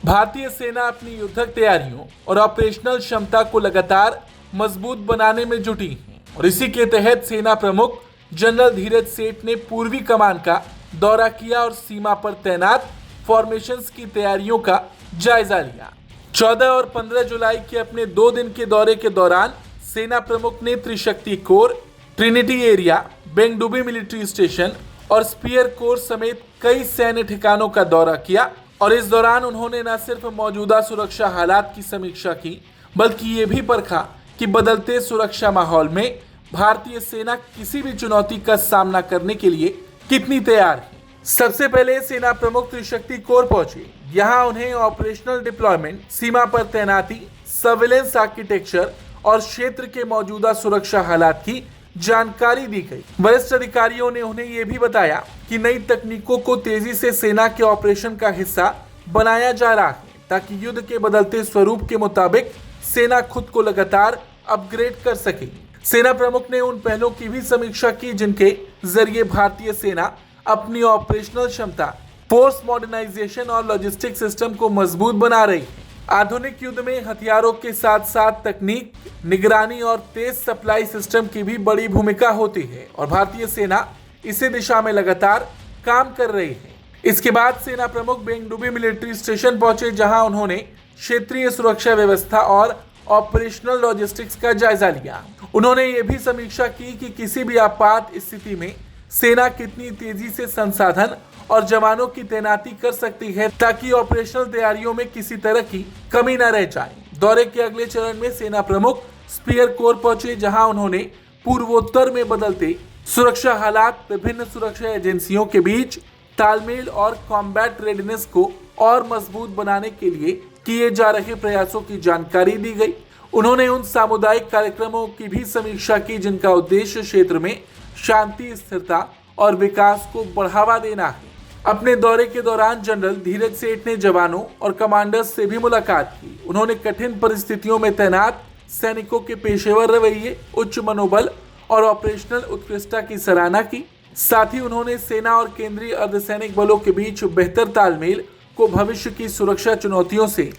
भारतीय सेना अपनी युद्धक तैयारियों और ऑपरेशनल क्षमता को लगातार मजबूत बनाने में जुटी है और इसी के तहत सेना प्रमुख जनरल धीरज सेठ ने पूर्वी कमान का दौरा किया और सीमा पर तैनात फॉर्मेशंस की तैयारियों का जायजा लिया। 14 और 15 जुलाई के अपने 2 दिन के दौरे के दौरान सेना प्रमुख ने Trishakti corps, trinity area, Bengdubi military station और स्पीयर कोर समेत कई सैन्य ठिकानों का दौरा किया और इस दौरान उन्होंने न सिर्फ मौजूदा सुरक्षा हालात की समीक्षा की बल्कि ये भी परखा कि बदलते सुरक्षा माहौल में भारतीय सेना किसी भी चुनौती का सामना करने के लिए कितनी तैयार है। सबसे पहले सेना प्रमुख त्रिशक्ति कोर पहुंचे। यहां उन्हें ऑपरेशनल डिप्लॉयमेंट, सीमा पर तैनाती, सर्विलेंस आर्किटेक्चर और क्षेत्र के मौजूदा सुरक्षा हालात की जानकारी दी गई। वरिष्ठ अधिकारियों ने उन्हें यह भी बताया कि नई तकनीकों को तेजी से सेना के ऑपरेशन का हिस्सा बनाया जा रहा है ताकि युद्ध के बदलते स्वरूप के मुताबिक सेना खुद को लगातार अपग्रेड कर सके। सेना प्रमुख ने उन पहलों की भी समीक्षा की जिनके जरिए भारतीय सेना अपनी ऑपरेशनल क्षमता, फोर्स मॉडर्नाइजेशन और लॉजिस्टिक सिस्टम को मजबूत बना रही है। आधुनिक युद्ध में हथियारों के साथ साथ तकनीक, निगरानी और तेज सप्लाई सिस्टम की भी बड़ी भूमिका होती है और भारतीय सेना इसी दिशा में लगातार काम कर रही है। इसके बाद सेना प्रमुख बेंगडुबी मिलिट्री स्टेशन पहुंचे जहां उन्होंने क्षेत्रीय सुरक्षा व्यवस्था और ऑपरेशनल लॉजिस्टिक्स का जायजा लिया। उन्होंने ये भी समीक्षा की कि किसी भी आपात स्थिति में सेना कितनी तेजी से संसाधन और जवानों की तैनाती कर सकती है ताकि ऑपरेशनल तैयारियों में किसी तरह की कमी न रह जाए। दौरे के अगले चरण में सेना प्रमुख स्पीयर कोर पहुंचे जहां उन्होंने पूर्वोत्तर में बदलते सुरक्षा हालात, विभिन्न सुरक्षा एजेंसियों के बीच तालमेल और कॉम्बैट रेडीनेस को और मजबूत बनाने के लिए किए जा रहे प्रयासों की जानकारी दी गई। उन्होंने उन सामुदायिक कार्यक्रमों की भी समीक्षा की जिनका उद्देश्य क्षेत्र में शांति, स्थिरता और विकास को बढ़ावा देना है। अपने दौरे के दौरान जनरल धीरज सेठ ने जवानों और कमांडर्स से भी मुलाकात की। उन्होंने कठिन परिस्थितियों में तैनात सैनिकों के पेशेवर रवैये, उच्च मनोबल और ऑपरेशनल उत्कृष्टता की सराहना की। साथ ही उन्होंने सेना और केंद्रीय अर्धसैनिक बलों के बीच बेहतर तालमेल को भविष्य की सुरक्षा चुनौतियों से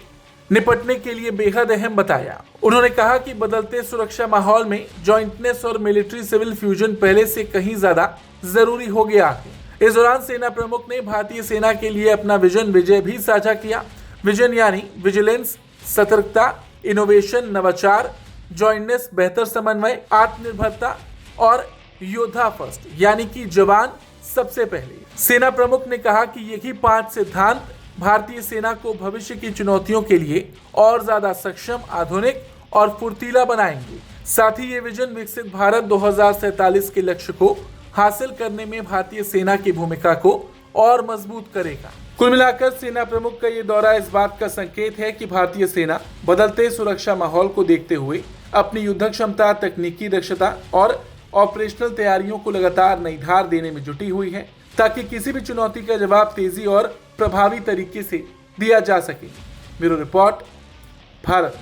निपटने के लिए बेहद अहम बताया। उन्होंने कहा कि बदलते सुरक्षा माहौल में जॉइंटनेस और मिलिट्री सिविल फ्यूजन पहले से कहीं ज्यादा जरूरी हो गया है। इस दौरान सेना प्रमुख ने भारतीय सेना के लिए अपना विजन विजय भी साझा किया। विजन यानी विजिलेंस, सतर्कता, इनोवेशन, नवाचार, जॉइंटनेस, बेहतर समन्वय, आत्मनिर्भरता और योद्धा फर्स्ट यानी कि जवान सबसे पहले। सेना प्रमुख ने कहा कि यही 5 सिद्धांत भारतीय सेना को भविष्य की चुनौतियों के लिए और ज्यादा सक्षम, आधुनिक और फुर्तीला बनाएंगे। साथ ही ये विजन विकसित भारत 2047 के लक्ष्य को हासिल करने में भारतीय सेना की भूमिका को और मजबूत करेगा। कुल मिलाकर सेना प्रमुख का ये दौरा इस बात का संकेत है कि भारतीय सेना बदलते सुरक्षा माहौल को देखते हुए अपनी युद्धक क्षमता, तकनीकी दक्षता और ऑपरेशनल तैयारियों को लगातार नई धार देने में जुटी हुई है ताकि किसी भी चुनौती का जवाब तेजी और प्रभावी तरीके से दिया जा सके। Bureau report, Bharat.